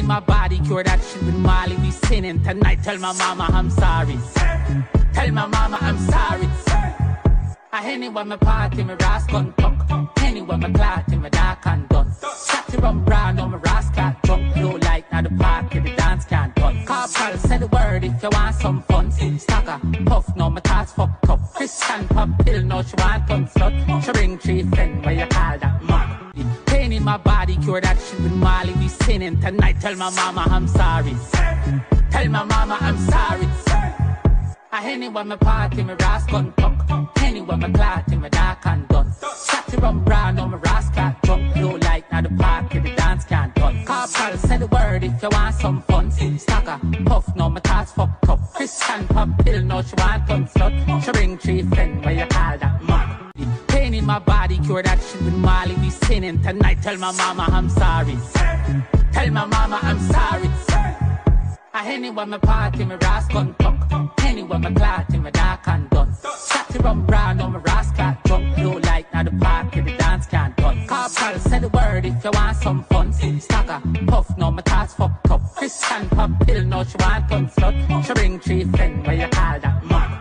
in my body, cure that shit with Molly. We sinning tonight, tell my mama I'm sorry. Tell my mama I'm sorry. I anywhere my party, my rascal tuck. Anywhere my clotty, my dark and done. Shotty rum brown on my rascal drunk. Blue light, now the party, the dance can't done. Carpal, say the word if you want some fun. Stacker, puff, no my thoughts fucked up. Christian pop pill, no she want ton slut. She ring 3 friend, where you call that mug. Pain in my body, cure that shit with Molly. We sinning tonight, tell my mama I'm sorry. Tell my mama I'm sorry. I anywhere my party, my rascal tuck. Anywhere my clotty, my dark and done. Shotty rum brown on my rascal drunk. Blue light, now the party, the dance can't done. Carpal, say the word if you want some fun. Stacker, puff, no my thoughts fucked up. Christian pop pill, no she want ton slut. She ring 3 friend, where you call that mug. Pain in my body, cure that shit with Molly. We sinning tonight, tell my mama I'm sorry. Tell my mama I'm sorry. I anywhere my party, my rascal tuck. Anywhere my clotty, my dark and done. Shotty rum brown on my rascal drunk. Blue light, now the party, the dance can't done. Carpal, say the word if you want some fun. Stacker, puff, no my thoughts fucked up. Christian pop pill, no she want ton slut. She ring 3 friend, where you call that mug.